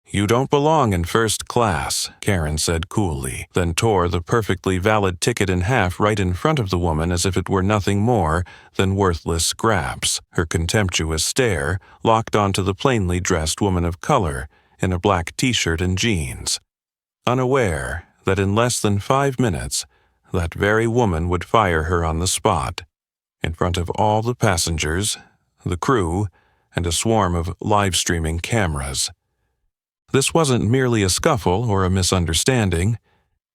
"You don't belong in first class," Karen said coolly, then tore the perfectly valid ticket in half right in front of the woman as if it were nothing more than worthless scraps. Her contemptuous stare locked onto the plainly dressed woman of color in a black t-shirt and jeans, unaware that in less than 5 minutes, that very woman would fire her on the spot, in front of all the passengers, the crew, and a swarm of live-streaming cameras. This wasn't merely a scuffle or a misunderstanding.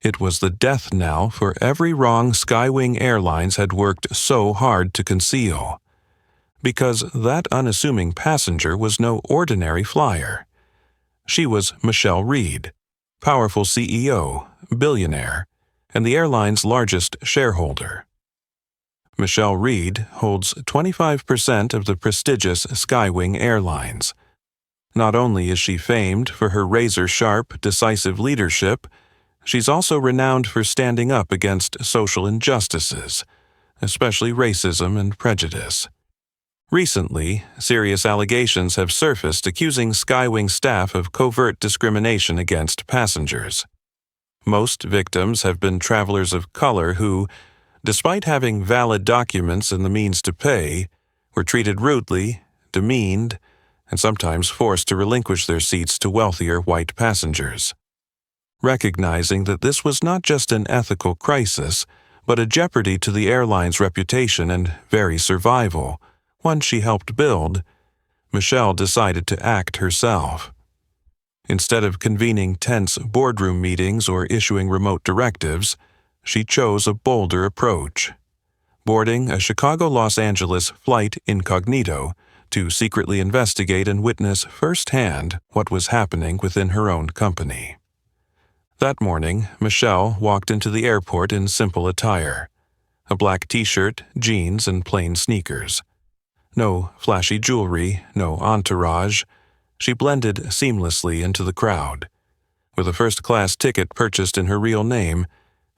It was the death knell for every wrong Skywing Airlines had worked so hard to conceal. Because that unassuming passenger was no ordinary flyer. She was Michelle Reed, powerful CEO, billionaire, and the airline's largest shareholder. Michelle Reed holds 25% of the prestigious Skywing Airlines. Not only is she famed for her razor-sharp, decisive leadership, she's also renowned for standing up against social injustices, especially racism and prejudice. Recently, serious allegations have surfaced accusing Skywing staff of covert discrimination against passengers. Most victims have been travelers of color who, despite having valid documents and the means to pay, were treated rudely, demeaned, and sometimes forced to relinquish their seats to wealthier white passengers. Recognizing that this was not just an ethical crisis, but a jeopardy to the airline's reputation and very survival, one she helped build, Michelle decided to act herself. Instead of convening tense boardroom meetings or issuing remote directives, she chose a bolder approach. Boarding a Chicago-Los Angeles flight incognito to secretly investigate and witness firsthand what was happening within her own company. That morning, Michelle walked into the airport in simple attire, a black t-shirt, jeans, and plain sneakers. No flashy jewelry, no entourage. She blended seamlessly into the crowd. With a first-class ticket purchased in her real name,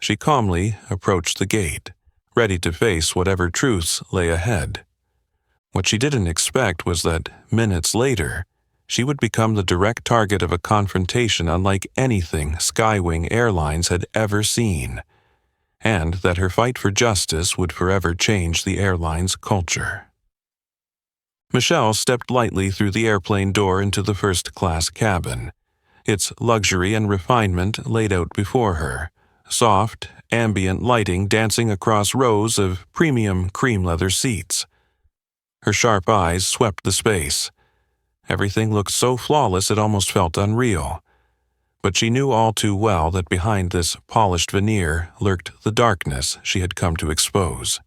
she calmly approached the gate, ready to face whatever truths lay ahead. What she didn't expect was that, minutes later, she would become the direct target of a confrontation unlike anything Skywing Airlines had ever seen, and that her fight for justice would forever change the airline's culture. Michelle stepped lightly through the airplane door into the first-class cabin, its luxury and refinement laid out before her, soft, ambient lighting dancing across rows of premium cream leather seats. Her sharp eyes swept the space. Everything looked so flawless it almost felt unreal. But she knew all too well that behind this polished veneer lurked the darkness she had come to expose.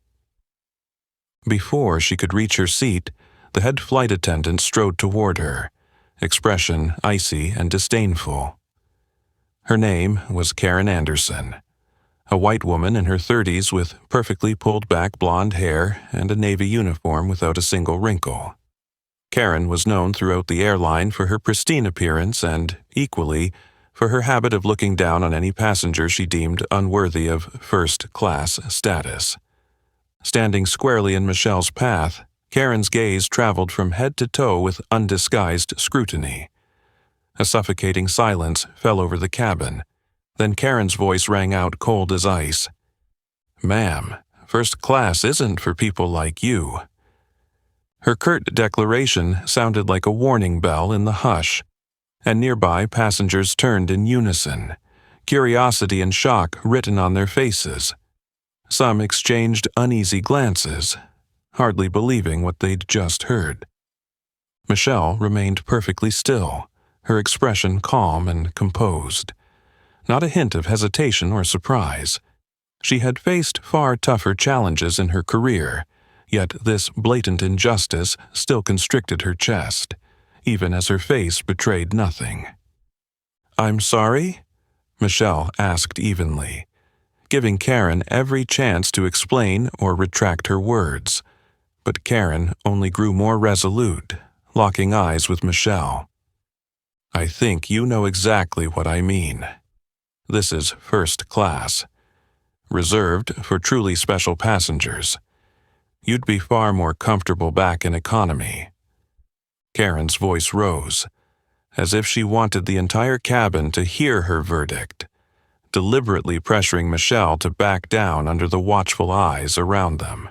Before she could reach her seat, the head flight attendant strode toward her, expression icy and disdainful. Her name was Karen Anderson, a white woman in her 30s with perfectly pulled-back blonde hair and a Navy uniform without a single wrinkle. Karen was known throughout the airline for her pristine appearance and, equally, for her habit of looking down on any passenger she deemed unworthy of first-class status. Standing squarely in Michelle's path, Karen's gaze traveled from head to toe with undisguised scrutiny. A suffocating silence fell over the cabin. Then Karen's voice rang out cold as ice. "Ma'am, first class isn't for people like you." Her curt declaration sounded like a warning bell in the hush, and nearby passengers turned in unison, curiosity and shock written on their faces. Some exchanged uneasy glances, hardly believing what they'd just heard. Michelle remained perfectly still, her expression calm and composed. Not a hint of hesitation or surprise. She had faced far tougher challenges in her career, yet this blatant injustice still constricted her chest, even as her face betrayed nothing. "I'm sorry?" Michelle asked evenly, giving Karen every chance to explain or retract her words. But Karen only grew more resolute, locking eyes with Michelle. "I think you know exactly what I mean. This is first class, reserved for truly special passengers. You'd be far more comfortable back in economy." Karen's voice rose, as if she wanted the entire cabin to hear her verdict, deliberately pressuring Michelle to back down under the watchful eyes around them.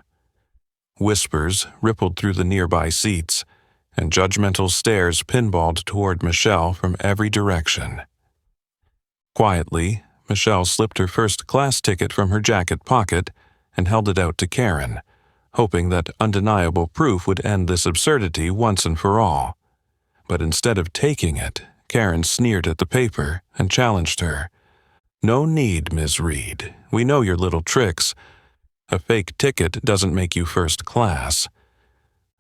Whispers rippled through the nearby seats, and judgmental stares pinballed toward Michelle from every direction. Quietly, Michelle slipped her first-class ticket from her jacket pocket and held it out to Karen, hoping that undeniable proof would end this absurdity once and for all. But instead of taking it, Karen sneered at the paper and challenged her. "No need, Ms. Reed. We know your little tricks. A fake ticket doesn't make you first class."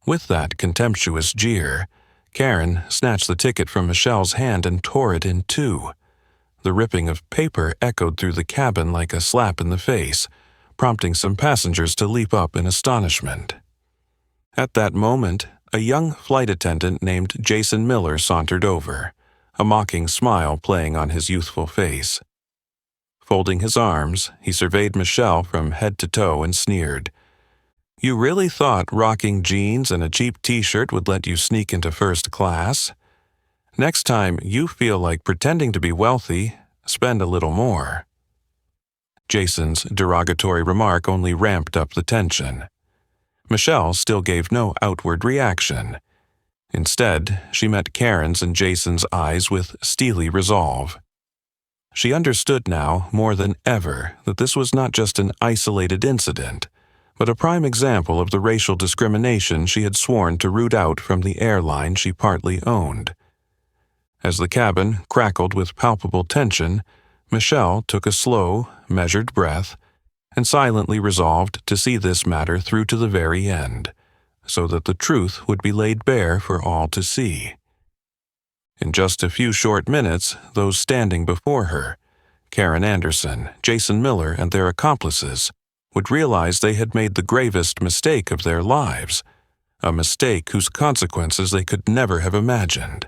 With that contemptuous jeer, Karen snatched the ticket from Michelle's hand and tore it in two. The ripping of paper echoed through the cabin like a slap in the face, prompting some passengers to leap up in astonishment. At that moment, a young flight attendant named Jason Miller sauntered over, a mocking smile playing on his youthful face. Folding his arms, he surveyed Michelle from head to toe and sneered. "You really thought rocking jeans and a cheap t-shirt would let you sneak into first class? Next time you feel like pretending to be wealthy, spend a little more." Jason's derogatory remark only ramped up the tension. Michelle still gave no outward reaction. Instead, she met Karen's and Jason's eyes with steely resolve. She understood now more than ever that this was not just an isolated incident, but a prime example of the racial discrimination she had sworn to root out from the airline she partly owned. As the cabin crackled with palpable tension, Michelle took a slow, measured breath and silently resolved to see this matter through to the very end, so that the truth would be laid bare for all to see. In just a few short minutes, those standing before her, Karen Anderson, Jason Miller, and their accomplices, would realize they had made the gravest mistake of their lives, a mistake whose consequences they could never have imagined.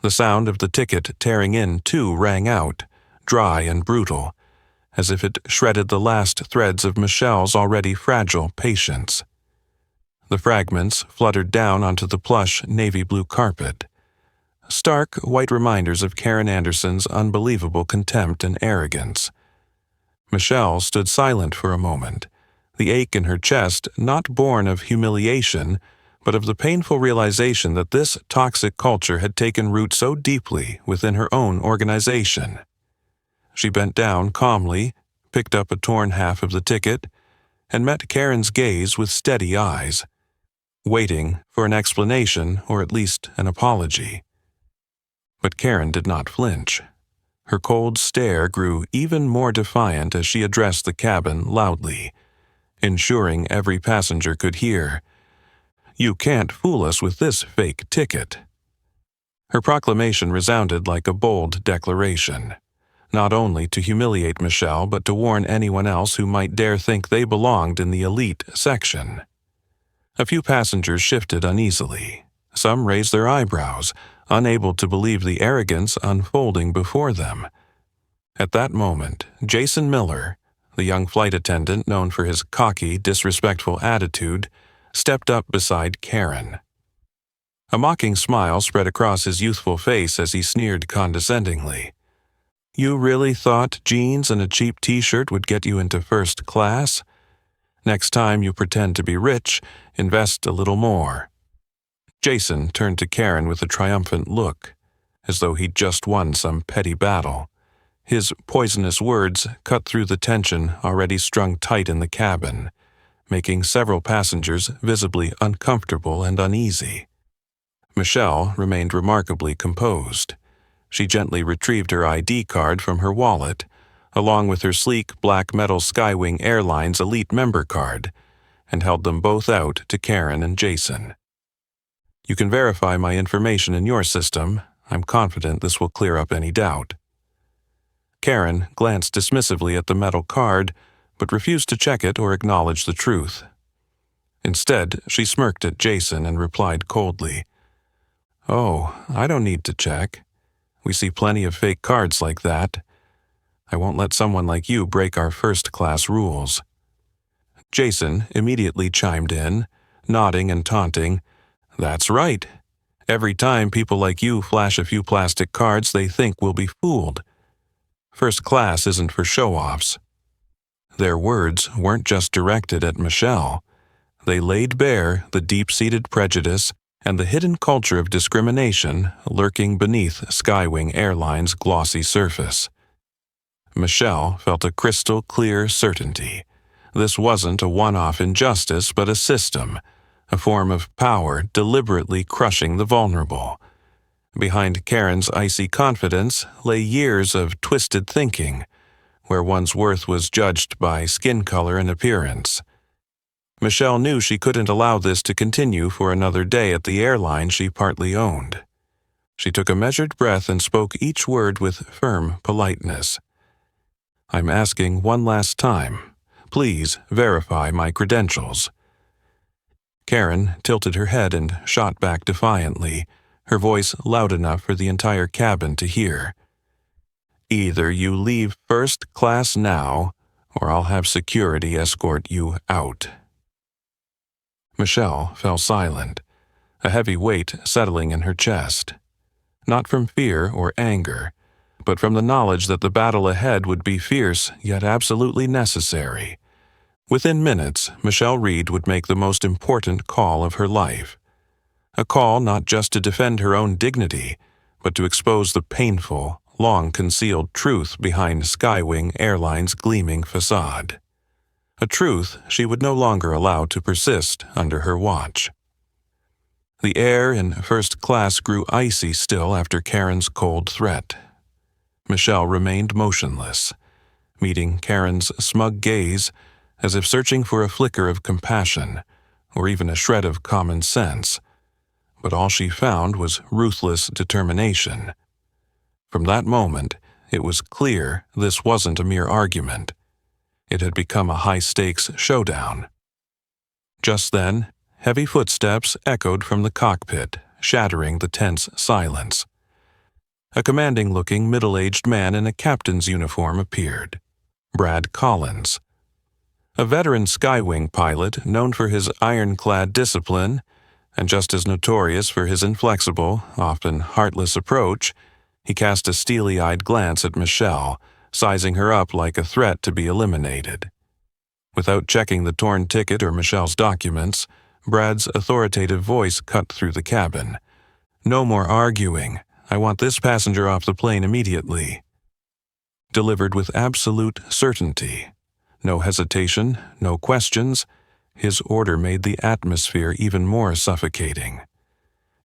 The sound of the ticket tearing in two rang out, dry and brutal, as if it shredded the last threads of Michelle's already fragile patience. The fragments fluttered down onto the plush navy blue carpet, stark white reminders of Karen Anderson's unbelievable contempt and arrogance. Michelle stood silent for a moment, the ache in her chest not born of humiliation, but of the painful realization that this toxic culture had taken root so deeply within her own organization. She bent down calmly, picked up a torn half of the ticket, and met Karen's gaze with steady eyes, waiting for an explanation or at least an apology. But Karen did not flinch. Her cold stare grew even more defiant as she addressed the cabin loudly, ensuring every passenger could hear, "You can't fool us with this fake ticket." Her proclamation resounded like a bold declaration, not only to humiliate Michelle but to warn anyone else who might dare think they belonged in the elite section. A few passengers shifted uneasily. Some raised their eyebrows, unable to believe the arrogance unfolding before them. At that moment, Jason Miller, the young flight attendant known for his cocky, disrespectful attitude, stepped up beside Karen. A mocking smile spread across his youthful face as he sneered condescendingly. "You really thought jeans and a cheap t-shirt would get you into first class? Next time you pretend to be rich, invest a little more." Jason turned to Karen with a triumphant look, as though he'd just won some petty battle. His poisonous words cut through the tension already strung tight in the cabin, making several passengers visibly uncomfortable and uneasy. Michelle remained remarkably composed. She gently retrieved her ID card from her wallet, along with her sleek black metal Skywing Airlines Elite member card, and held them both out to Karen and Jason. "You can verify my information in your system. I'm confident this will clear up any doubt." Karen glanced dismissively at the metal card, but refused to check it or acknowledge the truth. Instead, she smirked at Jason and replied coldly, "Oh, I don't need to check. We see plenty of fake cards like that. I won't let someone like you break our first-class rules." Jason immediately chimed in, nodding and taunting, "That's right. Every time people like you flash a few plastic cards, they think we'll be fooled. First class isn't for show-offs." Their words weren't just directed at Michelle. They laid bare the deep-seated prejudice and the hidden culture of discrimination lurking beneath Skywing Airlines' glossy surface. Michelle felt a crystal-clear certainty. This wasn't a one-off injustice, but a system, a form of power deliberately crushing the vulnerable. Behind Karen's icy confidence lay years of twisted thinking, where one's worth was judged by skin color and appearance. Michelle knew she couldn't allow this to continue for another day at the airline she partly owned. She took a measured breath and spoke each word with firm politeness. "I'm asking one last time. Please verify my credentials." Karen tilted her head and shot back defiantly, her voice loud enough for the entire cabin to hear. "Either you leave first class now, or I'll have security escort you out." Michelle fell silent, a heavy weight settling in her chest. Not from fear or anger, but from the knowledge that the battle ahead would be fierce yet absolutely necessary. Within minutes, Michelle Reed would make the most important call of her life. A call not just to defend her own dignity, but to expose the painful, long-concealed truth behind Skywing Airlines' gleaming facade. A truth she would no longer allow to persist under her watch. The air in first class grew icy still after Karen's cold threat. Michelle remained motionless, meeting Karen's smug gaze as if searching for a flicker of compassion or even a shred of common sense, but all she found was ruthless determination. From that moment, it was clear this wasn't a mere argument. It had become a high-stakes showdown. Just then, heavy footsteps echoed from the cockpit, shattering the tense silence. A commanding-looking middle-aged man in a captain's uniform appeared. Brad Collins. A veteran Skywing pilot known for his ironclad discipline and just as notorious for his inflexible, often heartless approach, he cast a steely-eyed glance at Michelle, sizing her up like a threat to be eliminated. Without checking the torn ticket or Michelle's documents, Brad's authoritative voice cut through the cabin. "No more arguing. I want this passenger off the plane immediately." Delivered with absolute certainty. No hesitation, no questions. His order made the atmosphere even more suffocating.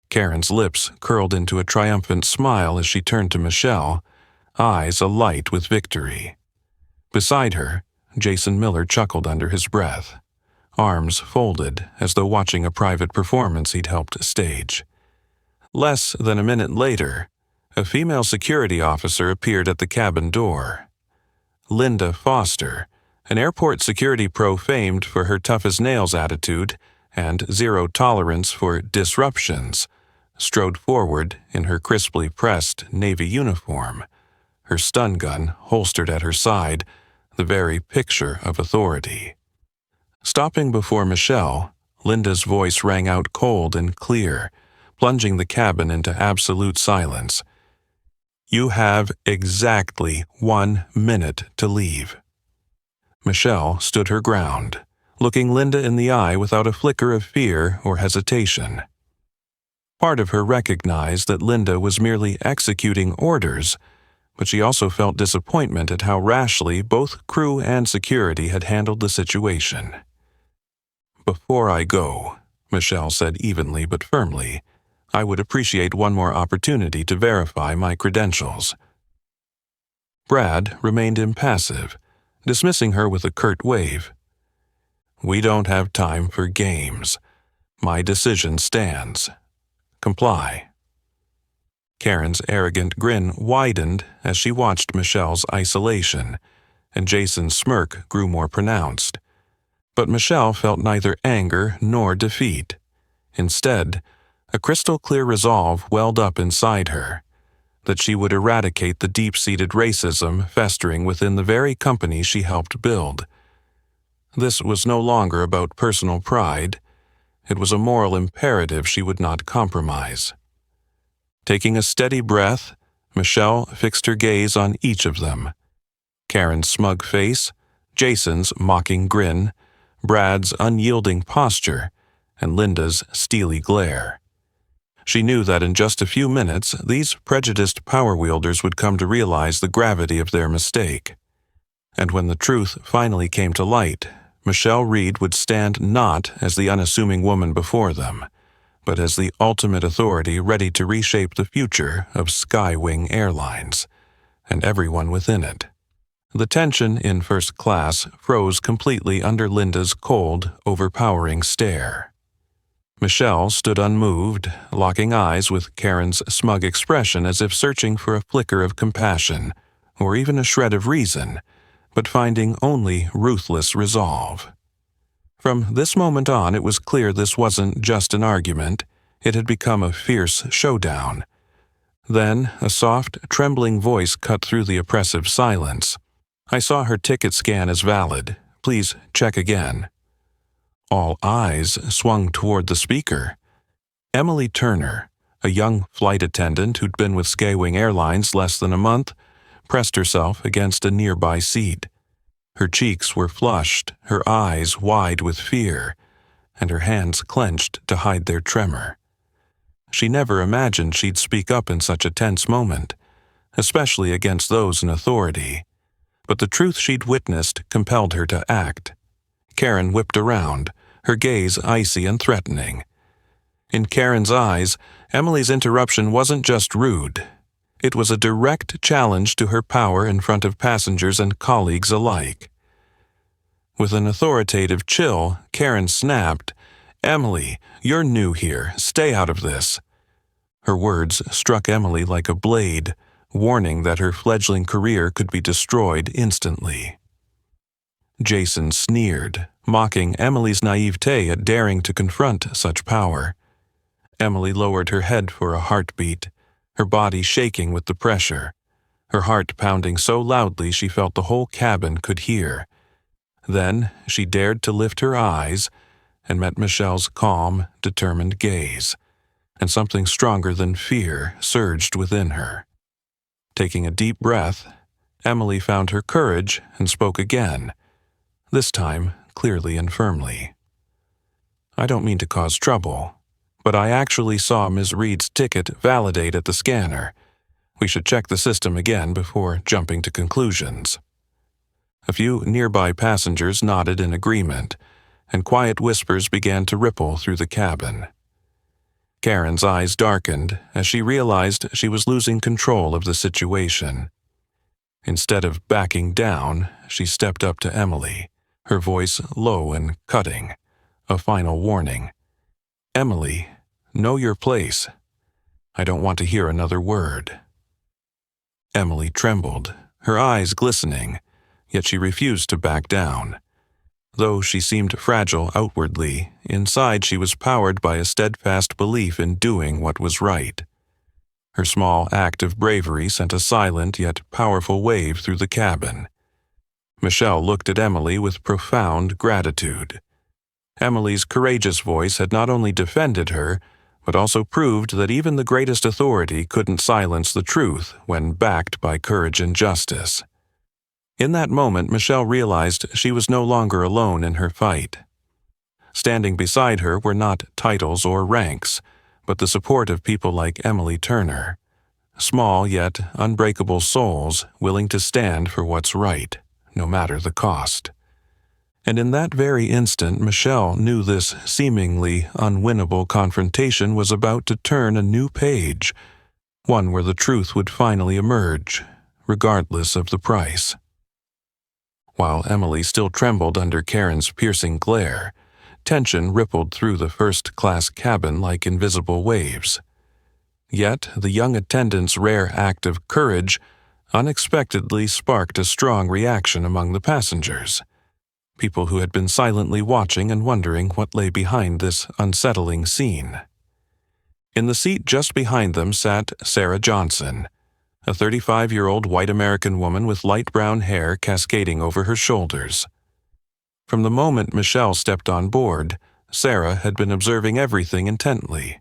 Karen's lips curled into a triumphant smile as she turned to Michelle, eyes alight with victory. Beside her, Jason Miller chuckled under his breath, arms folded as though watching a private performance he'd helped stage. Less than a minute later, a female security officer appeared at the cabin door. Linda Foster, an airport security pro famed for her tough-as-nails attitude and zero tolerance for disruptions, strode forward in her crisply pressed Navy uniform, her stun gun holstered at her side, the very picture of authority. Stopping before Michelle, Linda's voice rang out cold and clear, plunging the cabin into absolute silence. "You have exactly 1 minute to leave." Michelle stood her ground, looking Linda in the eye without a flicker of fear or hesitation. Part of her recognized that Linda was merely executing orders, but she also felt disappointment at how rashly both crew and security had handled the situation. "Before I go," Michelle said evenly but firmly, "I would appreciate one more opportunity to verify my credentials." Brad remained impassive, dismissing her with a curt wave. "We don't have time for games. My decision stands. Comply." Karen's arrogant grin widened as she watched Michelle's isolation, and Jason's smirk grew more pronounced. But Michelle felt neither anger nor defeat. Instead, a crystal-clear resolve welled up inside her, that she would eradicate the deep-seated racism festering within the very company she helped build. This was no longer about personal pride. It was a moral imperative she would not compromise. Taking a steady breath, Michelle fixed her gaze on each of them. Karen's smug face, Jason's mocking grin, Brad's unyielding posture, and Linda's steely glare. She knew that in just a few minutes, these prejudiced power wielders would come to realize the gravity of their mistake. And when the truth finally came to light, Michelle Reed would stand not as the unassuming woman before them, but as the ultimate authority ready to reshape the future of Skywing Airlines, and everyone within it. The tension in first class froze completely under Linda's cold, overpowering stare. Michelle stood unmoved, locking eyes with Karen's smug expression as if searching for a flicker of compassion, or even a shred of reason, but finding only ruthless resolve. From this moment on, it was clear this wasn't just an argument, it had become a fierce showdown. Then, a soft, trembling voice cut through the oppressive silence. "I saw her ticket scan as valid. Please check again." All eyes swung toward the speaker. Emily Turner, a young flight attendant who'd been with Skywing Airlines less than a month, pressed herself against a nearby seat. Her cheeks were flushed, her eyes wide with fear, and her hands clenched to hide their tremor. She never imagined she'd speak up in such a tense moment, especially against those in authority. But the truth she'd witnessed compelled her to act. Karen whipped around, her gaze icy and threatening. In Karen's eyes, Emily's interruption wasn't just rude. It was a direct challenge to her power in front of passengers and colleagues alike. With an authoritative chill, Karen snapped, "Emily, you're new here. Stay out of this." Her words struck Emily like a blade, warning that her fledgling career could be destroyed instantly. Jason sneered, mocking Emily's naivete at daring to confront such power. Emily lowered her head for a heartbeat, her body shaking with the pressure, her heart pounding so loudly she felt the whole cabin could hear. Then she dared to lift her eyes and met Michelle's calm, determined gaze, and something stronger than fear surged within her. Taking a deep breath, Emily found her courage and spoke again, this time clearly and firmly. "I don't mean to cause trouble, but I actually saw Ms. Reed's ticket validate at the scanner. We should check the system again before jumping to conclusions." A few nearby passengers nodded in agreement, and quiet whispers began to ripple through the cabin. Karen's eyes darkened as she realized she was losing control of the situation. Instead of backing down, she stepped up to Emily, her voice low and cutting, a final warning. "Emily, know your place. I don't want to hear another word." Emily trembled, her eyes glistening, yet she refused to back down. Though she seemed fragile outwardly, inside she was powered by a steadfast belief in doing what was right. Her small act of bravery sent a silent yet powerful wave through the cabin. Michelle looked at Emily with profound gratitude. Emily's courageous voice had not only defended her, but also proved that even the greatest authority couldn't silence the truth when backed by courage and justice. In that moment, Michelle realized she was no longer alone in her fight. Standing beside her were not titles or ranks, but the support of people like Emily Turner, small yet unbreakable souls willing to stand for what's right, no matter the cost. And in that very instant, Michelle knew this seemingly unwinnable confrontation was about to turn a new page, one where the truth would finally emerge, regardless of the price. While Emily still trembled under Karen's piercing glare, tension rippled through the first-class cabin like invisible waves. Yet the young attendant's rare act of courage unexpectedly sparked a strong reaction among the passengers, people who had been silently watching and wondering what lay behind this unsettling scene. In the seat just behind them sat Sarah Johnson, a 35-year-old white American woman with light brown hair cascading over her shoulders. From the moment Michelle stepped on board, Sarah had been observing everything intently.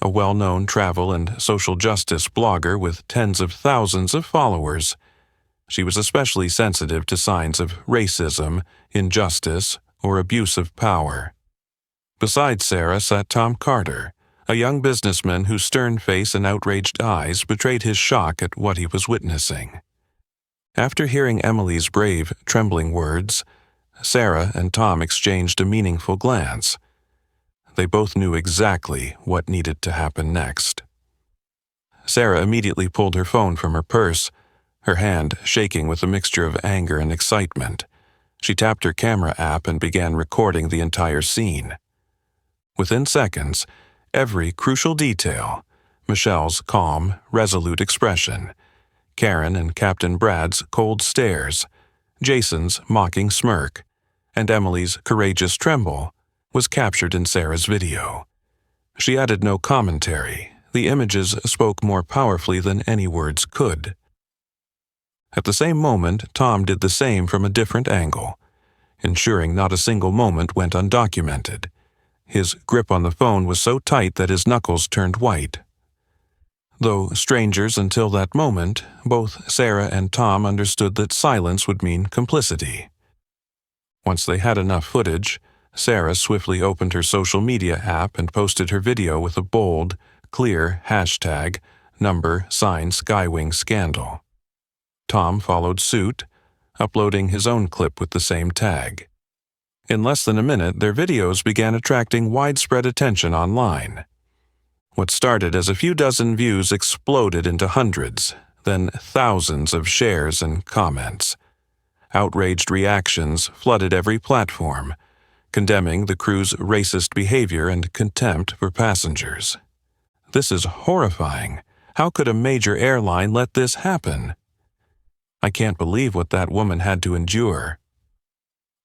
a well-known travel and social justice blogger with tens of thousands of followers. She was especially sensitive to signs of racism, injustice, or abuse of power. Beside Sarah sat Tom Carter, a young businessman whose stern face and outraged eyes betrayed his shock at what he was witnessing. After hearing Emily's brave, trembling words, Sarah and Tom exchanged a meaningful glance. They both knew exactly what needed to happen next. Sarah immediately pulled her phone from her purse, her hand shaking with a mixture of anger and excitement. She tapped her camera app and began recording the entire scene. Within seconds, every crucial detail, Michelle's calm, resolute expression, Karen and Captain Brad's cold stares, Jason's mocking smirk, and Emily's courageous tremble, was captured in Sarah's video. She added no commentary. The images spoke more powerfully than any words could. At the same moment, Tom did the same from a different angle, ensuring not a single moment went undocumented. His grip on the phone was so tight that his knuckles turned white. Though strangers until that moment, both Sarah and Tom understood that silence would mean complicity. Once they had enough footage, Sarah swiftly opened her social media app and posted her video with a bold, clear hashtag, #Skywing Scandal. Tom followed suit, uploading his own clip with the same tag. In less than a minute, their videos began attracting widespread attention online. What started as a few dozen views exploded into hundreds, then thousands of shares and comments. Outraged reactions flooded every platform, condemning the crew's racist behavior and contempt for passengers. "This is horrifying. How could a major airline let this happen? I can't believe what that woman had to endure."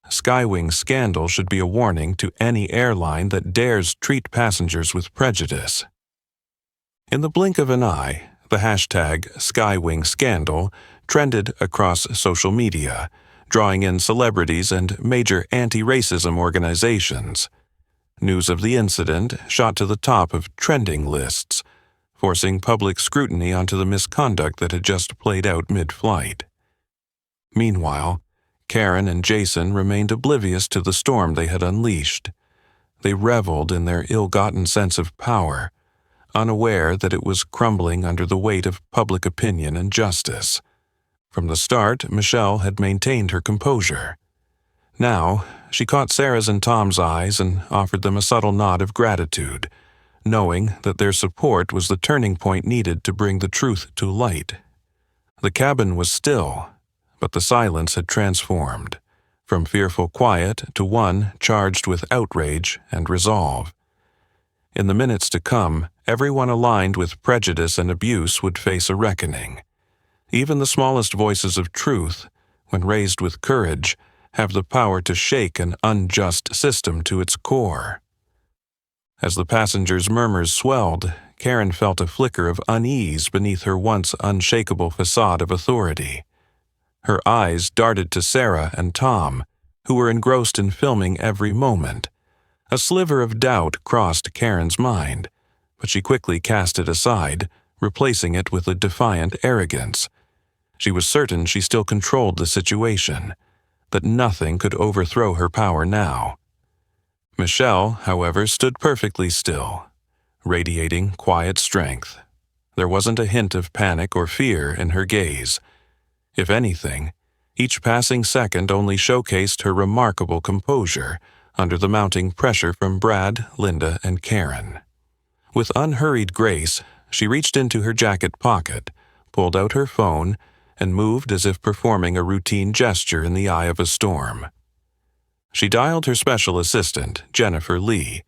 Skywing Scandal should be a warning to any airline that dares treat passengers with prejudice. In the blink of an eye, the hashtag Skywing Scandal trended across social media, drawing in celebrities and major anti-racism organizations. News of the incident shot to the top of trending lists, forcing public scrutiny onto the misconduct that had just played out mid-flight. Meanwhile, Karen and Jason remained oblivious to the storm they had unleashed. They reveled in their ill-gotten sense of power, unaware that it was crumbling under the weight of public opinion and justice. From the start, Michelle had maintained her composure. Now, she caught Sarah's and Tom's eyes and offered them a subtle nod of gratitude, knowing that their support was the turning point needed to bring the truth to light. The cabin was still, but the silence had transformed, from fearful quiet to one charged with outrage and resolve. In the minutes to come, everyone aligned with prejudice and abuse would face a reckoning. Even the smallest voices of truth, when raised with courage, have the power to shake an unjust system to its core. As the passengers' murmurs swelled, Karen felt a flicker of unease beneath her once unshakable facade of authority. Her eyes darted to Sarah and Tom, who were engrossed in filming every moment. A sliver of doubt crossed Karen's mind, but she quickly cast it aside, replacing it with a defiant arrogance. She was certain she still controlled the situation, that nothing could overthrow her power now. Michelle, however, stood perfectly still, radiating quiet strength. There wasn't a hint of panic or fear in her gaze. If anything, each passing second only showcased her remarkable composure under the mounting pressure from Brad, Linda, and Karen. With unhurried grace, she reached into her jacket pocket, pulled out her phone, and moved as if performing a routine gesture in the eye of a storm. She dialed her special assistant, Jennifer Lee,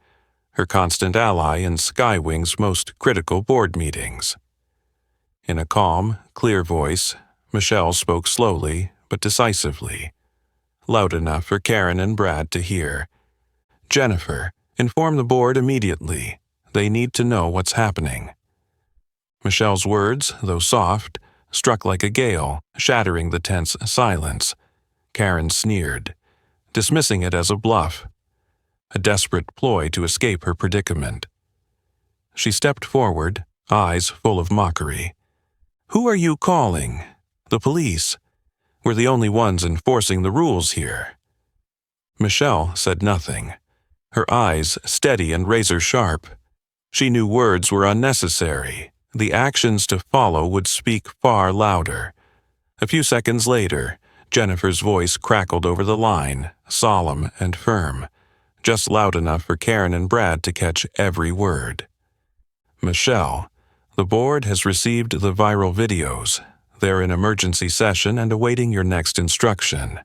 her constant ally in Skywing's most critical board meetings. In a calm, clear voice, Michelle spoke slowly but decisively, loud enough for Karen and Brad to hear. "Jennifer, inform the board immediately. They need to know what's happening." Michelle's words, though soft, struck like a gale, shattering the tense silence. Karen sneered, dismissing it as a bluff, a desperate ploy to escape her predicament. She stepped forward, eyes full of mockery. "Who are you calling?" "The police. We're the only ones enforcing the rules here." Michelle said nothing, her eyes steady and razor-sharp. She knew words were unnecessary. The actions to follow would speak far louder. A few seconds later, Jennifer's voice crackled over the line, solemn and firm, just loud enough for Karen and Brad to catch every word. "Michelle, the board has received the viral videos. They're in emergency session and awaiting your next instruction."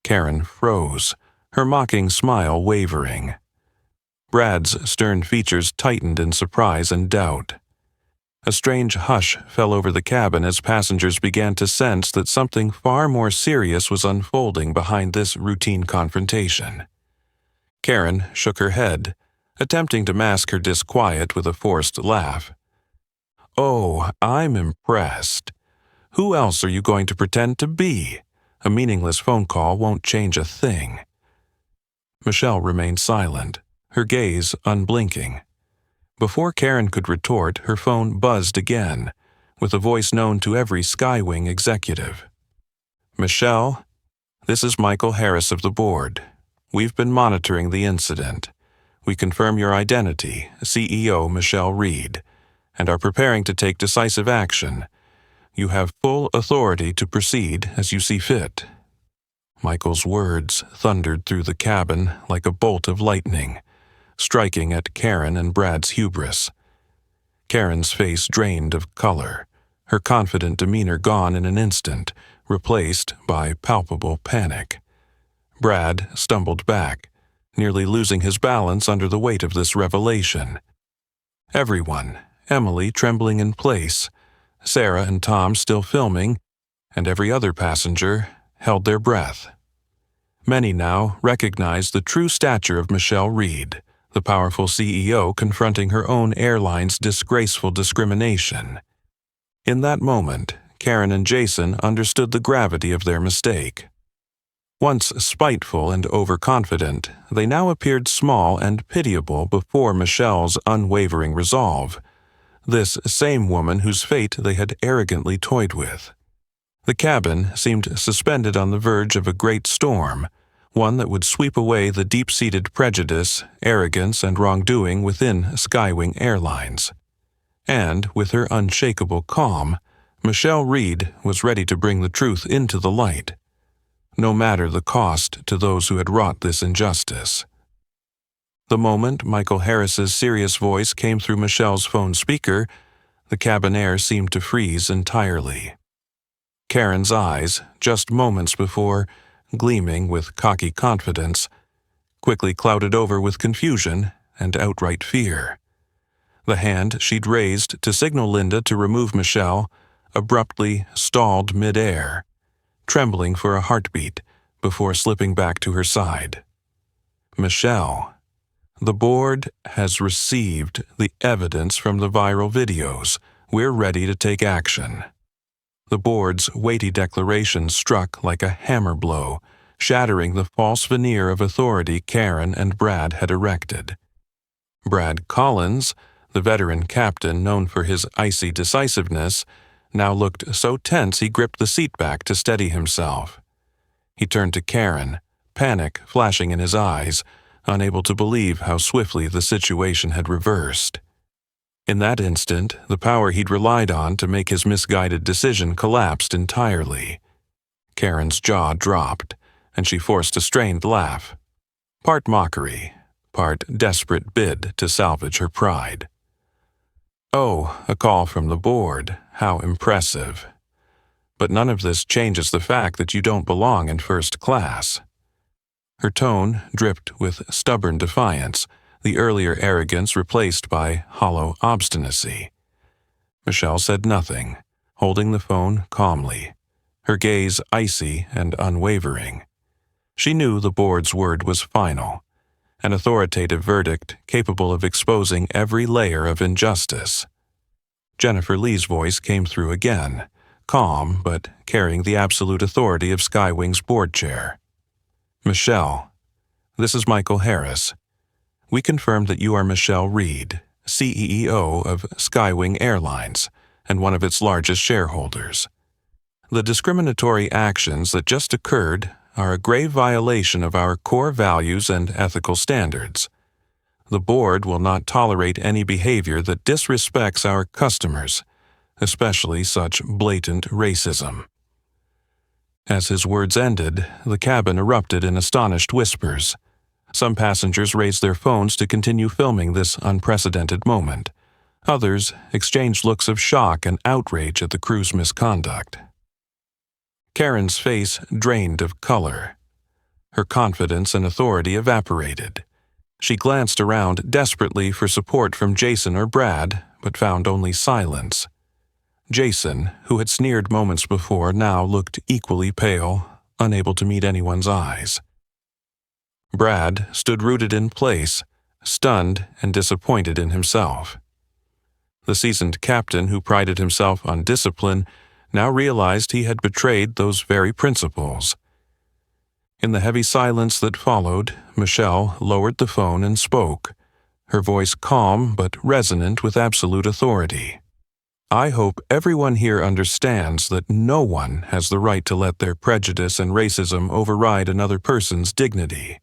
Karen froze, her mocking smile wavering. Brad's stern features tightened in surprise and doubt. A strange hush fell over the cabin as passengers began to sense that something far more serious was unfolding behind this routine confrontation. Karen shook her head, attempting to mask her disquiet with a forced laugh. "Oh, I'm impressed. Who else are you going to pretend to be? A meaningless phone call won't change a thing." Michelle remained silent, her gaze unblinking. Before Karen could retort, her phone buzzed again, with a voice known to every Skywing executive. "Michelle, this is Michael Harris of the board. We've been monitoring the incident. We confirm your identity, CEO Michelle Reed, and are preparing to take decisive action. You have full authority to proceed as you see fit." Michael's words thundered through the cabin like a bolt of lightning, striking at Karen and Brad's hubris. Karen's face drained of color, her confident demeanor gone in an instant, replaced by palpable panic. Brad stumbled back, nearly losing his balance under the weight of this revelation. Everyone, Emily trembling in place, Sarah and Tom still filming, and every other passenger, held their breath. Many now recognized the true stature of Michelle Reed, the powerful CEO confronting her own airline's disgraceful discrimination. In that moment, Karen and Jason understood the gravity of their mistake. Once spiteful and overconfident, they now appeared small and pitiable before Michelle's unwavering resolve, this same woman whose fate they had arrogantly toyed with. The cabin seemed suspended on the verge of a great storm, one that would sweep away the deep-seated prejudice, arrogance, and wrongdoing within Skywing Airlines. And, with her unshakable calm, Michelle Reed was ready to bring the truth into the light, no matter the cost to those who had wrought this injustice. The moment Michael Harris's serious voice came through Michelle's phone speaker, the cabin air seemed to freeze entirely. Karen's eyes, just moments before, gleaming with cocky confidence, quickly clouded over with confusion and outright fear. The hand she'd raised to signal Linda to remove Michelle abruptly stalled mid-air, trembling for a heartbeat before slipping back to her side. "Michelle, the board has received the evidence from the viral videos. We're ready to take action." The board's weighty declaration struck like a hammer blow, shattering the false veneer of authority Karen and Brad had erected. Brad Collins, the veteran captain known for his icy decisiveness, now looked so tense he gripped the seat back to steady himself. He turned to Karen, panic flashing in his eyes, unable to believe how swiftly the situation had reversed. In that instant, the power he'd relied on to make his misguided decision collapsed entirely. Karen's jaw dropped, and she forced a strained laugh, part mockery, part desperate bid to salvage her pride. "Oh, a call from the board. How impressive. But none of this changes the fact that you don't belong in first class." Her tone dripped with stubborn defiance, the earlier arrogance replaced by hollow obstinacy. Michelle said nothing, holding the phone calmly, her gaze icy and unwavering. She knew the board's word was final, an authoritative verdict capable of exposing every layer of injustice. Jennifer Lee's voice came through again, calm but carrying the absolute authority of Skywing's board chair. "Michelle, this is Michael Harris. We confirm that you are Michelle Reed, CEO of Skywing Airlines and one of its largest shareholders. The discriminatory actions that just occurred are a grave violation of our core values and ethical standards. The board will not tolerate any behavior that disrespects our customers, especially such blatant racism." As his words ended, the cabin erupted in astonished whispers. Some passengers raised their phones to continue filming this unprecedented moment. Others exchanged looks of shock and outrage at the crew's misconduct. Karen's face drained of color. Her confidence and authority evaporated. She glanced around desperately for support from Jason or Brad, but found only silence. Jason, who had sneered moments before, now looked equally pale, unable to meet anyone's eyes. Brad stood rooted in place, stunned and disappointed in himself. The seasoned captain who prided himself on discipline now realized he had betrayed those very principles. In the heavy silence that followed, Michelle lowered the phone and spoke, her voice calm but resonant with absolute authority. "I hope everyone here understands that no one has the right to let their prejudice and racism override another person's dignity.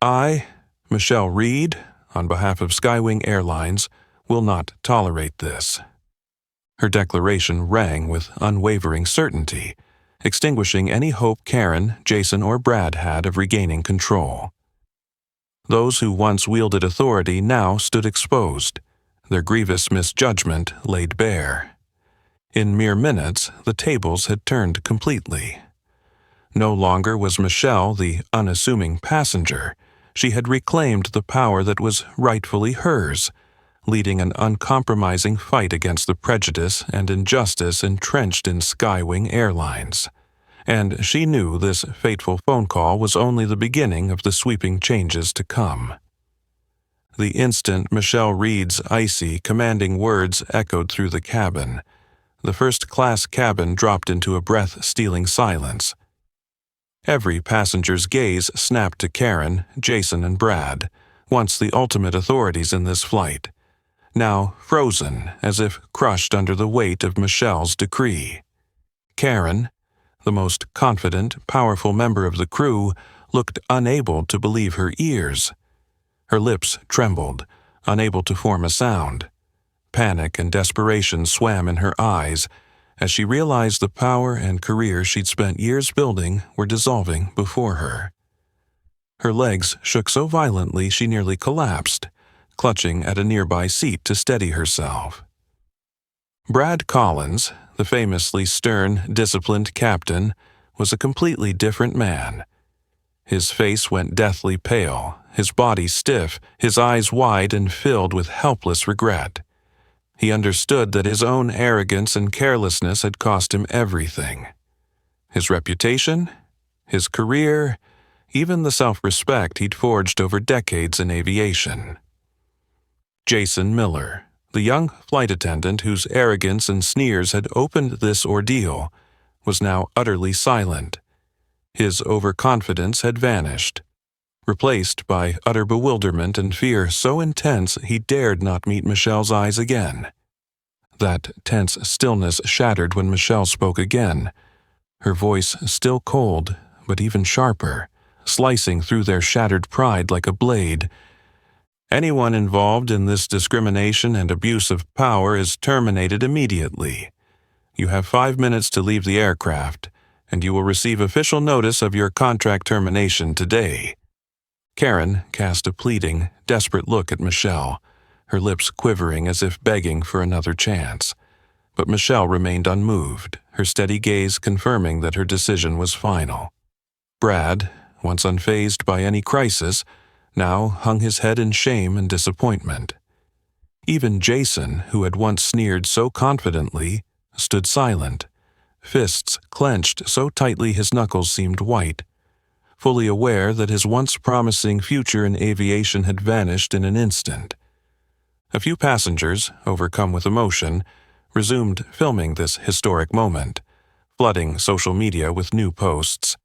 I, Michelle Reed, on behalf of Skywing Airlines, will not tolerate this." Her declaration rang with unwavering certainty, extinguishing any hope Karen, Jason, or Brad had of regaining control. Those who once wielded authority now stood exposed, their grievous misjudgment laid bare. In mere minutes, the tables had turned completely. No longer was Michelle the unassuming passenger. She had reclaimed the power that was rightfully hers, leading an uncompromising fight against the prejudice and injustice entrenched in Skywing Airlines. And she knew this fateful phone call was only the beginning of the sweeping changes to come. The instant Michelle Reed's icy, commanding words echoed through the cabin, the first-class cabin dropped into a breath-stealing silence. Every passenger's gaze snapped to Karen, Jason, and Brad, once the ultimate authorities in this flight, now frozen as if crushed under the weight of Michelle's decree. Karen, the most confident, powerful member of the crew, looked unable to believe her ears. Her lips trembled, unable to form a sound. Panic and desperation swam in her eyes as she realized the power and career she'd spent years building were dissolving before her. Her legs shook so violently she nearly collapsed, clutching at a nearby seat to steady herself. Brad Collins, the famously stern, disciplined captain, was a completely different man. His face went deathly pale, his body stiff, his eyes wide and filled with helpless regret. He understood that his own arrogance and carelessness had cost him everything. His reputation, his career, even the self-respect he'd forged over decades in aviation. Jason Miller, the young flight attendant whose arrogance and sneers had opened this ordeal, was now utterly silent. His overconfidence had vanished, replaced by utter bewilderment and fear so intense he dared not meet Michelle's eyes again. That tense stillness shattered when Michelle spoke again, her voice still cold, but even sharper, slicing through their shattered pride like a blade. "Anyone involved in this discrimination and abuse of power is terminated immediately. You have 5 minutes to leave the aircraft, and you will receive official notice of your contract termination today." Karen cast a pleading, desperate look at Michelle, her lips quivering as if begging for another chance. But Michelle remained unmoved, her steady gaze confirming that her decision was final. Brad, once unfazed by any crisis, now hung his head in shame and disappointment. Even Jason, who had once sneered so confidently, stood silent, fists clenched so tightly his knuckles seemed white, fully aware that his once promising future in aviation had vanished in an instant. A few passengers, overcome with emotion, resumed filming this historic moment, flooding social media with new posts.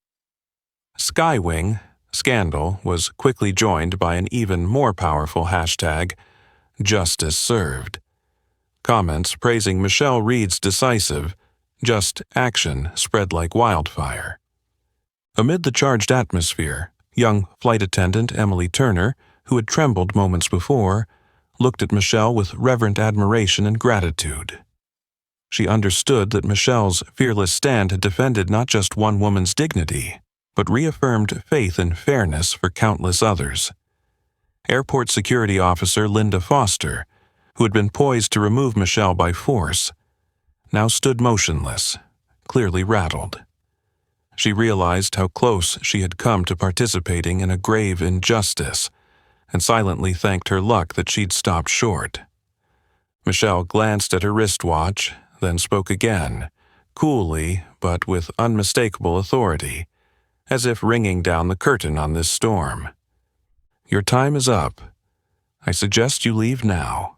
Skywing Scandal was quickly joined by an even more powerful hashtag, Justice served. Comments praising Michelle Reed's decisive, just action spread like wildfire. Amid the charged atmosphere, young flight attendant Emily Turner, who had trembled moments before, looked at Michelle with reverent admiration and gratitude. She understood that Michelle's fearless stand had defended not just one woman's dignity, but reaffirmed faith and fairness for countless others. Airport security officer Linda Foster, who had been poised to remove Michelle by force, now stood motionless, clearly rattled. She realized how close she had come to participating in a grave injustice, and silently thanked her luck that she'd stopped short. Michelle glanced at her wristwatch, then spoke again, coolly but with unmistakable authority, as if ringing down the curtain on this storm. "Your time is up. I suggest you leave now."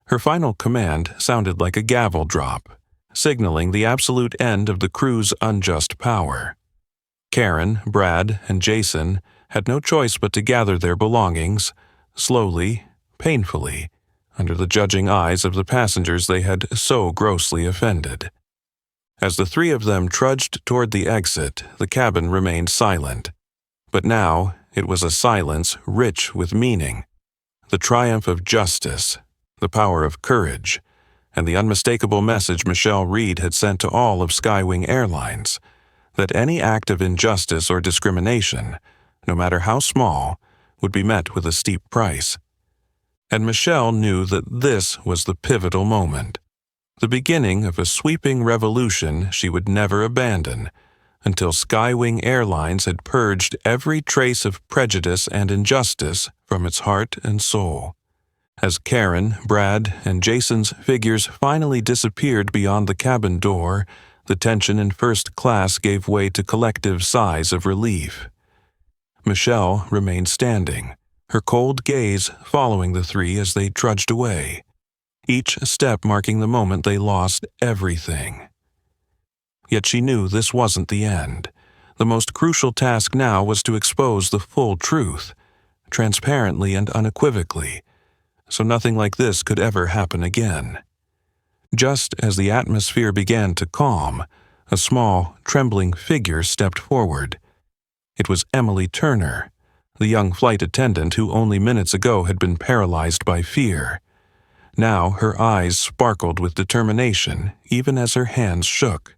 Her final command sounded like a gavel drop, signaling the absolute end of the crew's unjust power. Karen, Brad, and Jason had no choice but to gather their belongings, slowly, painfully, under the judging eyes of the passengers they had so grossly offended. As the three of them trudged toward the exit, the cabin remained silent. But now it was a silence rich with meaning. The triumph of justice, the power of courage, and the unmistakable message Michelle Reed had sent to all of Skywing Airlines, that any act of injustice or discrimination, no matter how small, would be met with a steep price. And Michelle knew that this was the pivotal moment, the beginning of a sweeping revolution she would never abandon, until Skywing Airlines had purged every trace of prejudice and injustice from its heart and soul. As Karen, Brad, and Jason's figures finally disappeared beyond the cabin door, the tension in first class gave way to collective sighs of relief. Michelle remained standing, her cold gaze following the three as they trudged away, each step marking the moment they lost everything. Yet she knew this wasn't the end. The most crucial task now was to expose the full truth, transparently and unequivocally, so nothing like this could ever happen again. Just as the atmosphere began to calm, a small, trembling figure stepped forward. It was Emily Turner, the young flight attendant who only minutes ago had been paralyzed by fear. Now her eyes sparkled with determination, even as her hands shook.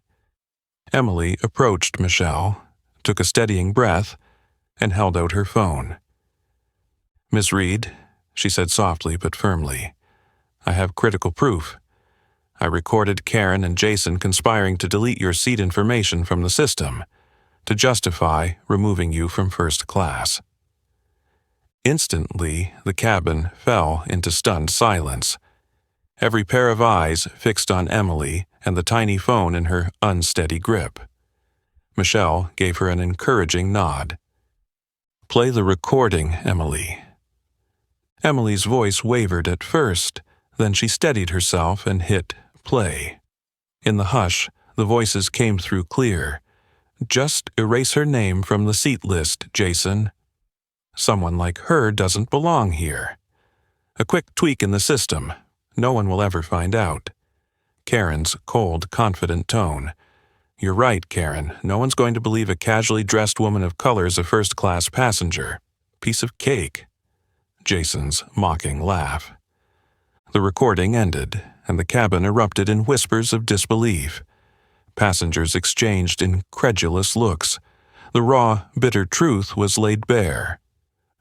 Emily approached Michelle, took a steadying breath, and held out her phone. "Miss Reed," she said softly but firmly, "I have critical proof. I recorded Karen and Jason conspiring to delete your seat information from the system, to justify removing you from first class." Instantly, the cabin fell into stunned silence. Every pair of eyes fixed on Emily and the tiny phone in her unsteady grip. Michelle gave her an encouraging nod. "Play the recording, Emily." Emily's voice wavered at first, then she steadied herself and hit play. In the hush, the voices came through clear. "Just erase her name from the seat list, Jason. Someone like her doesn't belong here. A quick tweak in the system. No one will ever find out." Karen's cold, confident tone. "You're right, Karen. No one's going to believe a casually dressed woman of color is a first-class passenger. Piece of cake." Jason's mocking laugh. The recording ended, and the cabin erupted in whispers of disbelief. Passengers exchanged incredulous looks. The raw, bitter truth was laid bare.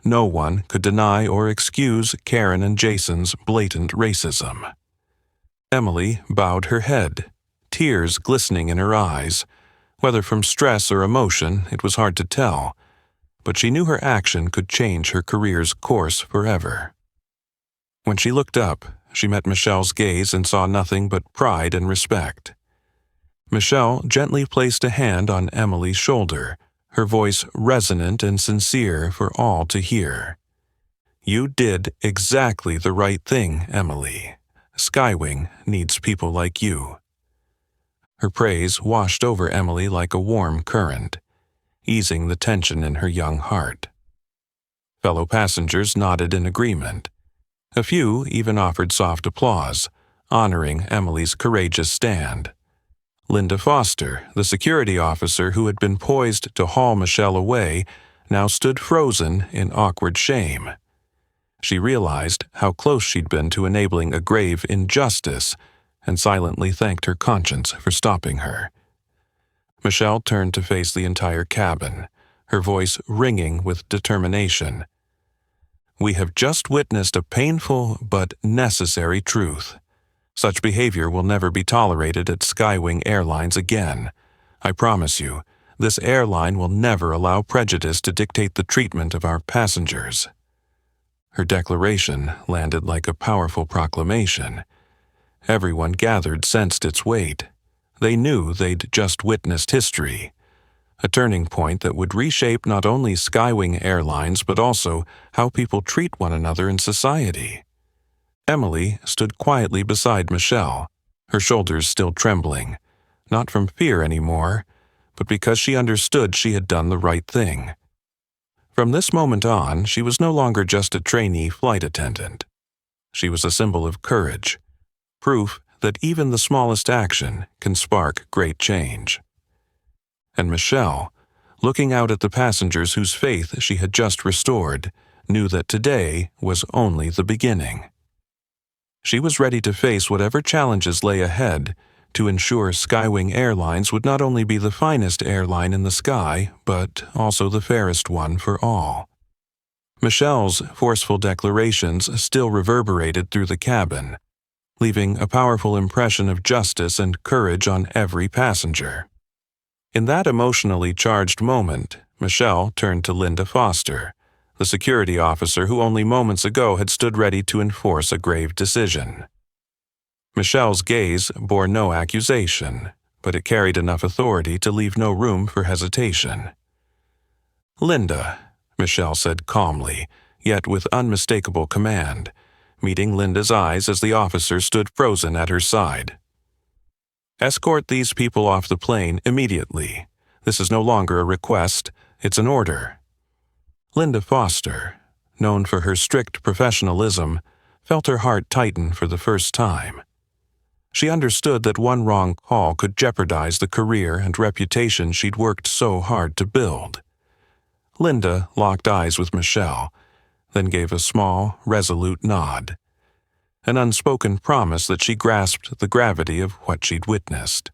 No one could deny or excuse Karen and Jason's blatant racism. Emily bowed her head, tears glistening in her eyes. Whether from stress or emotion, it was hard to tell, but she knew her action could change her career's course forever. When she looked up, she met Michelle's gaze and saw nothing but pride and respect. Michelle gently placed a hand on Emily's shoulder, her voice resonant and sincere for all to hear. "You did exactly the right thing, Emily. Skywing needs people like you." Her praise washed over Emily like a warm current, easing the tension in her young heart. Fellow passengers nodded in agreement. A few even offered soft applause, honoring Emily's courageous stand. Linda Foster, the security officer who had been poised to haul Michelle away, now stood frozen in awkward shame. She realized how close she'd been to enabling a grave injustice and silently thanked her conscience for stopping her. Michelle turned to face the entire cabin, her voice ringing with determination. "We have just witnessed a painful but necessary truth. Such behavior will never be tolerated at Skywing Airlines again. I promise you, this airline will never allow prejudice to dictate the treatment of our passengers." Her declaration landed like a powerful proclamation. Everyone gathered sensed its weight. They knew they'd just witnessed history, a turning point that would reshape not only Skywing Airlines but also how people treat one another in society. Emily stood quietly beside Michelle, her shoulders still trembling, not from fear anymore, but because she understood she had done the right thing. From this moment on, she was no longer just a trainee flight attendant. She was a symbol of courage, proof that even the smallest action can spark great change. And Michelle, looking out at the passengers whose faith she had just restored, knew that today was only the beginning. She was ready to face whatever challenges lay ahead to ensure Skywing Airlines would not only be the finest airline in the sky, but also the fairest one for all. Michelle's forceful declarations still reverberated through the cabin, leaving a powerful impression of justice and courage on every passenger. In that emotionally charged moment, Michelle turned to Linda Foster, the security officer who only moments ago had stood ready to enforce a grave decision. Michelle's gaze bore no accusation, but it carried enough authority to leave no room for hesitation. "Linda," Michelle said calmly, yet with unmistakable command, meeting Linda's eyes as the officer stood frozen at her side. "Escort these people off the plane immediately. This is no longer a request, it's an order." Linda Foster, known for her strict professionalism, felt her heart tighten for the first time. She understood that one wrong call could jeopardize the career and reputation she'd worked so hard to build. Linda locked eyes with Michelle, then gave a small, resolute nod, an unspoken promise that she grasped the gravity of what she'd witnessed.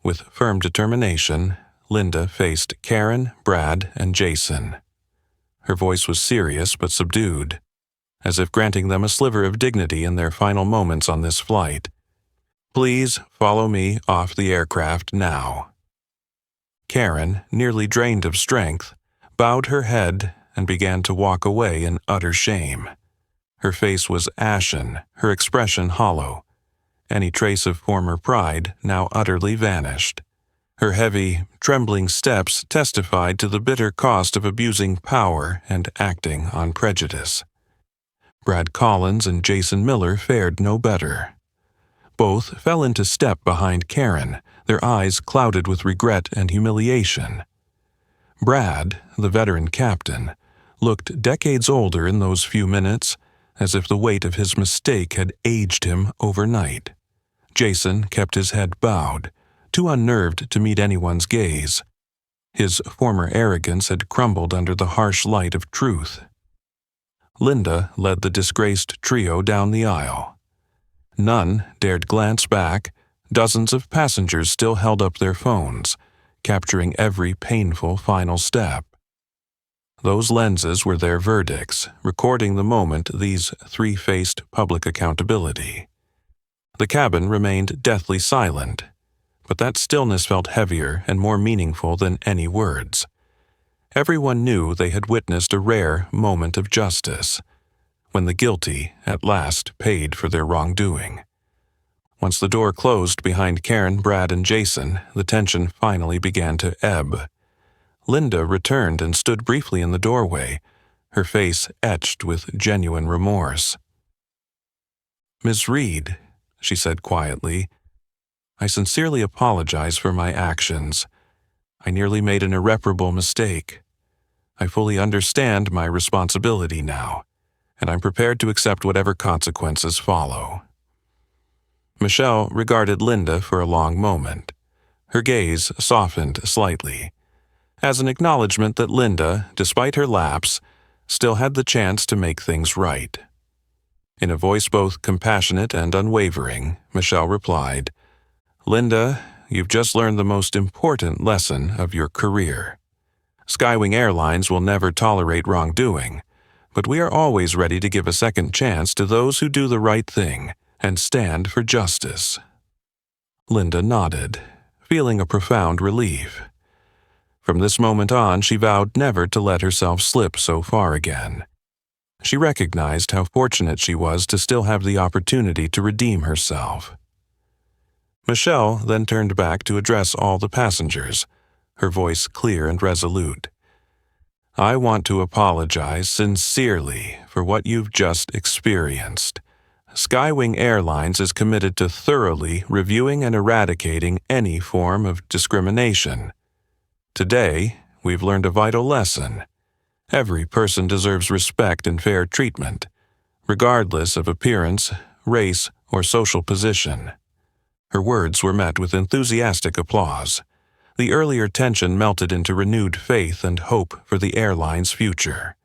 With firm determination, Linda faced Karen, Brad, and Jason. Her voice was serious but subdued, as if granting them a sliver of dignity in their final moments on this flight. "Please follow me off the aircraft now." Karen, nearly drained of strength, bowed her head and began to walk away in utter shame. Her face was ashen, her expression hollow. Any trace of former pride now utterly vanished. Her heavy, trembling steps testified to the bitter cost of abusing power and acting on prejudice. Brad Collins and Jason Miller fared no better. Both fell into step behind Karen, their eyes clouded with regret and humiliation. Brad, the veteran captain, looked decades older in those few minutes, as if the weight of his mistake had aged him overnight. Jason kept his head bowed, too unnerved to meet anyone's gaze. His former arrogance had crumbled under the harsh light of truth. Linda led the disgraced trio down the aisle. None dared glance back. Dozens of passengers still held up their phones, capturing every painful final step. Those lenses were their verdicts, recording the moment these three faced public accountability. The cabin remained deathly silent, but that stillness felt heavier and more meaningful than any words. Everyone knew they had witnessed a rare moment of justice, when the guilty at last paid for their wrongdoing. Once the door closed behind Karen, Brad, and Jason, the tension finally began to ebb. Linda returned and stood briefly in the doorway, her face etched with genuine remorse. "Ms. Reed," she said quietly, "I sincerely apologize for my actions. I nearly made an irreparable mistake. I fully understand my responsibility now. and I'm prepared to accept whatever consequences follow." Michelle regarded Linda for a long moment. Her gaze softened slightly, as an acknowledgement that Linda, despite her lapse, still had the chance to make things right. In a voice both compassionate and unwavering, Michelle replied, "Linda, you've just learned the most important lesson of your career. Skywing Airlines will never tolerate wrongdoing, but we are always ready to give a second chance to those who do the right thing and stand for justice." Linda nodded, feeling a profound relief. From this moment on, she vowed never to let herself slip so far again. She recognized how fortunate she was to still have the opportunity to redeem herself. Michelle then turned back to address all the passengers, her voice clear and resolute. "I want to apologize sincerely for what you've just experienced. Skywing Airlines is committed to thoroughly reviewing and eradicating any form of discrimination. Today, we've learned a vital lesson. Every person deserves respect and fair treatment, regardless of appearance, race, or social position." Her words were met with enthusiastic applause. The earlier tension melted into renewed faith and hope for the airline's future.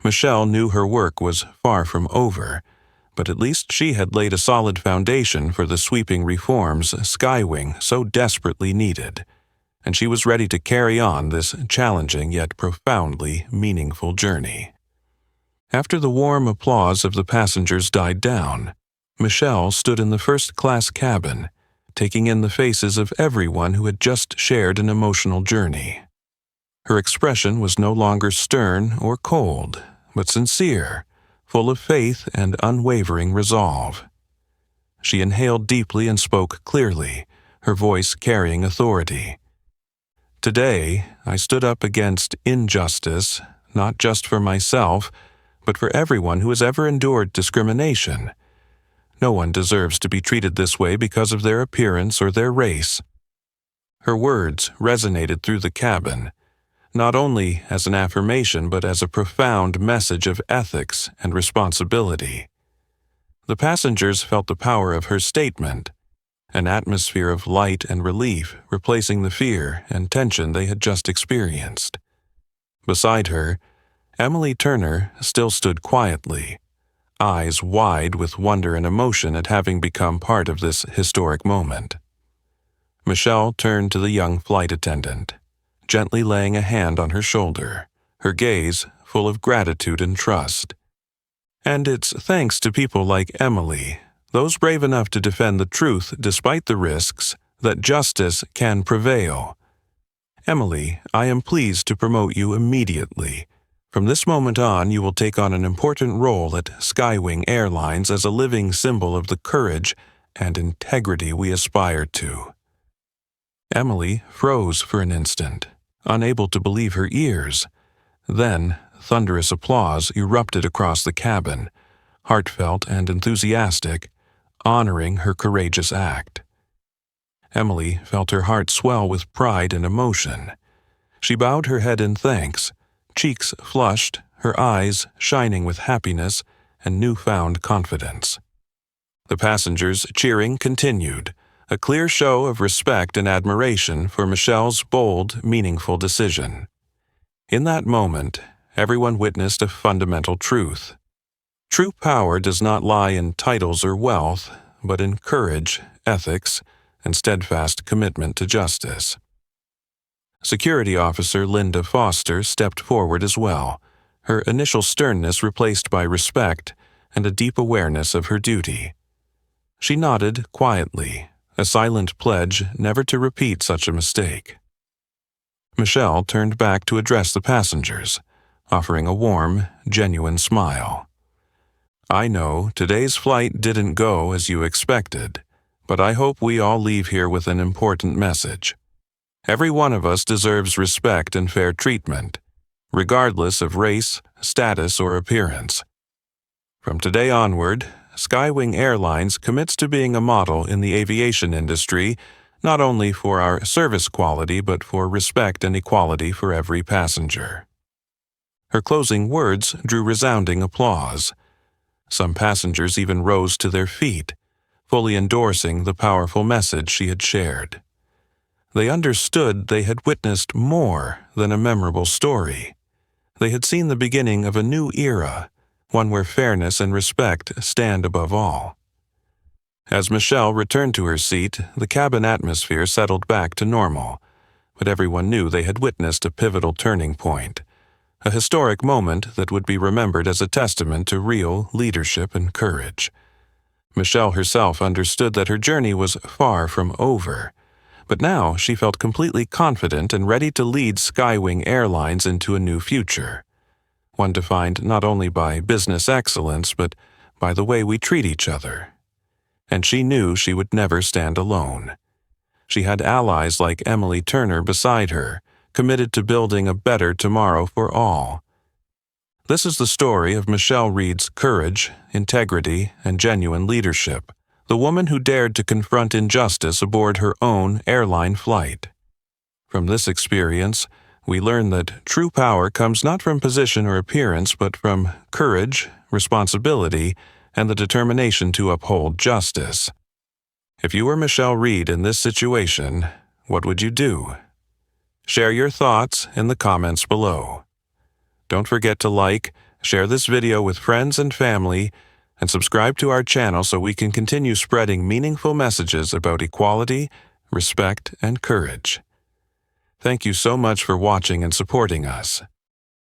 Michelle knew her work was far from over, but at least she had laid a solid foundation for the sweeping reforms Skywing so desperately needed, and she was ready to carry on this challenging yet profoundly meaningful journey. After the warm applause of the passengers died down, Michelle stood in the first-class cabin, taking in the faces of everyone who had just shared an emotional journey. Her expression was no longer stern or cold, but sincere, full of faith and unwavering resolve. She inhaled deeply and spoke clearly, her voice carrying authority. "Today, I stood up against injustice, not just for myself, but for everyone who has ever endured discrimination. No one deserves to be treated this way because of their appearance or their race." Her words resonated through the cabin, not only as an affirmation but as a profound message of ethics and responsibility. The passengers felt the power of her statement, an atmosphere of light and relief replacing the fear and tension they had just experienced. Beside her, Emily Turner still stood quietly, eyes wide with wonder and emotion at having become part of this historic moment. Michelle turned to the young flight attendant, gently laying a hand on her shoulder, her gaze full of gratitude and trust. "And it's thanks to people like Emily, those brave enough to defend the truth despite the risks, that justice can prevail. Emily, I am pleased to promote you immediately. From this moment on, you will take on an important role at Skywing Airlines as a living symbol of the courage and integrity we aspire to." Emily froze for an instant, unable to believe her ears. Then, thunderous applause erupted across the cabin, heartfelt and enthusiastic, honoring her courageous act. Emily felt her heart swell with pride and emotion. She bowed her head in thanks, cheeks flushed, her eyes shining with happiness and newfound confidence. The passengers' cheering continued, a clear show of respect and admiration for Michelle's bold, meaningful decision. In that moment, everyone witnessed a fundamental truth. True power does not lie in titles or wealth, but in courage, ethics, and steadfast commitment to justice. Security Officer Linda Foster stepped forward as well, her initial sternness replaced by respect and a deep awareness of her duty. She nodded quietly, a silent pledge never to repeat such a mistake. Michelle turned back to address the passengers, offering a warm, genuine smile. "I know today's flight didn't go as you expected, but I hope we all leave here with an important message. Every one of us deserves respect and fair treatment, regardless of race, status, or appearance. From today onward, Skywing Airlines commits to being a model in the aviation industry, not only for our service quality but for respect and equality for every passenger." Her closing words drew resounding applause. Some passengers even rose to their feet, fully endorsing the powerful message she had shared. They understood they had witnessed more than a memorable story. They had seen the beginning of a new era, one where fairness and respect stand above all. As Michelle returned to her seat, the cabin atmosphere settled back to normal, but everyone knew they had witnessed a pivotal turning point, a historic moment that would be remembered as a testament to real leadership and courage. Michelle herself understood that her journey was far from over, but now she felt completely confident and ready to lead Skywing Airlines into a new future, one defined not only by business excellence but by the way we treat each other. And she knew she would never stand alone. She had allies like Emily Turner beside her, committed to building a better tomorrow for all. This is the story of Michelle Reed's courage, integrity, and genuine leadership, the woman who dared to confront injustice aboard her own airline flight. From this experience, we learn that true power comes not from position or appearance, but from courage, responsibility, and the determination to uphold justice. If you were Michelle Reed in this situation, what would you do? Share your thoughts in the comments below. Don't forget to like, share this video with friends and family, and subscribe to our channel so we can continue spreading meaningful messages about equality, respect, and courage. Thank you so much for watching and supporting us.